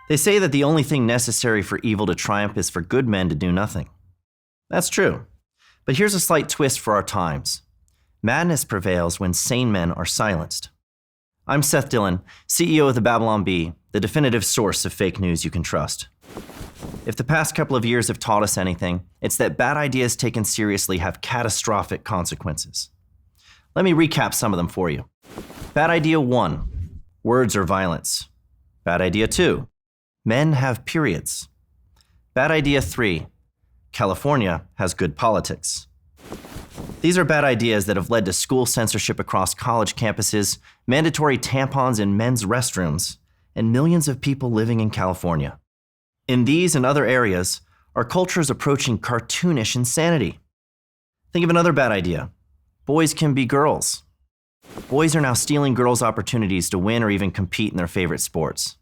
They say that the only thing necessary for evil to triumph is for good men to do nothing. That's true. But here's a slight twist for our times. Madness prevails when sane men are silenced. I'm Seth Dillon, CEO of the Babylon Bee, the definitive source of fake news you can trust. If the past couple of years have taught us anything, it's that bad ideas taken seriously have catastrophic consequences. Let me recap some of them for you. Bad idea 1, words are violence. Bad idea 2, men have periods. Bad idea 3, California has good politics. These are bad ideas that have led to school censorship across college campuses, mandatory tampons in men's restrooms, and millions of people living in California. In these and other areas, our culture is approaching cartoonish insanity. Think of another bad idea. Boys can be girls. Boys are now stealing girls' opportunities to win or even compete in their favorite sports.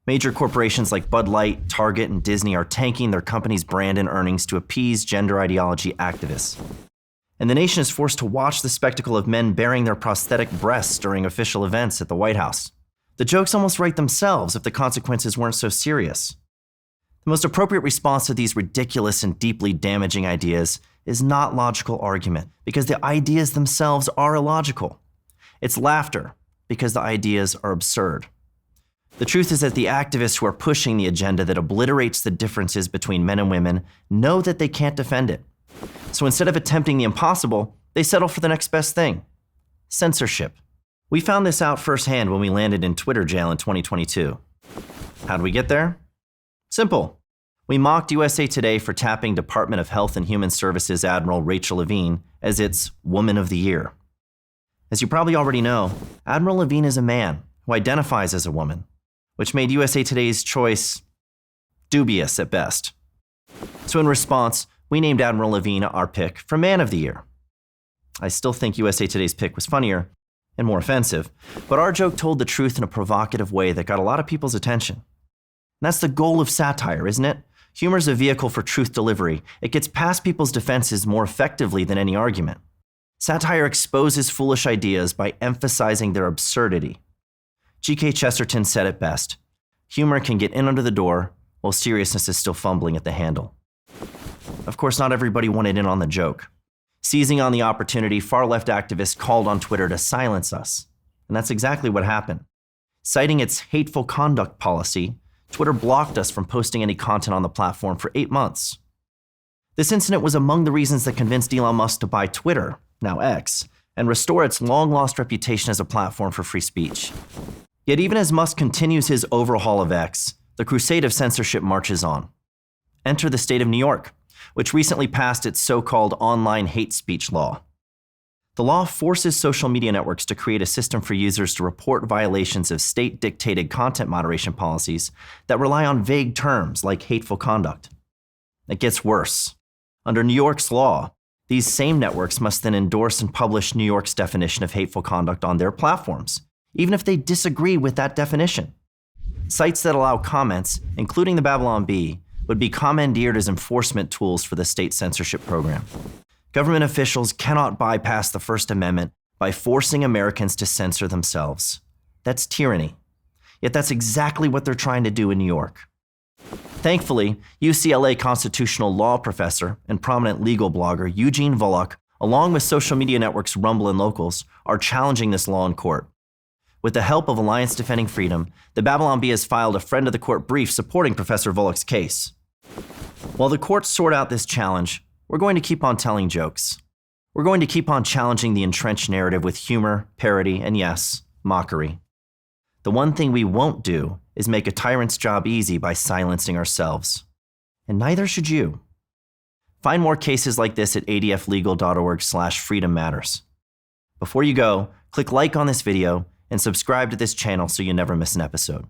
Major corporations like Bud Light, Target, and Disney are tanking their company's brand and earnings to appease gender ideology activists. And the nation is forced to watch the spectacle of men baring their prosthetic breasts during official events at the White House. The jokes almost write themselves if the consequences weren't so serious. The most appropriate response to these ridiculous and deeply damaging ideas is not logical argument, because the ideas themselves are illogical. It's laughter, because the ideas are absurd. The truth is that the activists who are pushing the agenda that obliterates the differences between men and women know that they can't defend it. So instead of attempting the impossible, they settle for the next best thing: censorship. We found this out firsthand when we landed in Twitter jail in 2022. How'd we get there? Simple. We mocked USA Today for tapping Department of Health and Human Services Admiral Rachel Levine as its Woman of the Year. As you probably already know, Admiral Levine is a man who identifies as a woman, which made USA Today's choice dubious at best. So in response, we named Admiral Levine our pick for Man of the Year. I still think USA Today's pick was funnier and more offensive, but our joke told the truth in a provocative way that got a lot of people's attention. And that's the goal of satire, isn't it? Humor is a vehicle for truth delivery. It gets past people's defenses more effectively than any argument. Satire exposes foolish ideas by emphasizing their absurdity. G.K. Chesterton said it best: humor can get in under the door while seriousness is still fumbling at the handle. Of course, not everybody wanted in on the joke. Seizing on the opportunity, far-left activists called on Twitter to silence us. And that's exactly what happened. Citing its hateful conduct policy, Twitter blocked us from posting any content on the platform for 8 months. This incident was among the reasons that convinced Elon Musk to buy Twitter, now X, and restore its long-lost reputation as a platform for free speech. Yet even as Musk continues his overhaul of X, the crusade of censorship marches on. Enter the state of New York, which recently passed its so-called online hate speech law. The law forces social media networks to create a system for users to report violations of state-dictated content moderation policies that rely on vague terms like hateful conduct. It gets worse. Under New York's law, these same networks must then endorse and publish New York's definition of hateful conduct on their platforms, even if they disagree with that definition. Sites that allow comments, including the Babylon Bee, would be commandeered as enforcement tools for the state censorship program. Government officials cannot bypass the First Amendment by forcing Americans to censor themselves. That's tyranny. Yet that's exactly what they're trying to do in New York. Thankfully, UCLA constitutional law professor and prominent legal blogger Eugene Volokh, along with social media networks Rumble and Locals, are challenging this law in court. With the help of Alliance Defending Freedom, the Babylon Bee has filed a friend of the court brief supporting Professor Volokh's case. While the courts sort out this challenge, we're going to keep on telling jokes. We're going to keep on challenging the entrenched narrative with humor, parody, and yes, mockery. The one thing we won't do is make a tyrant's job easy by silencing ourselves. And neither should you. Find more cases like this at adflegal.org/freedom matters. Before you go, click like on this video and subscribe to this channel so you never miss an episode.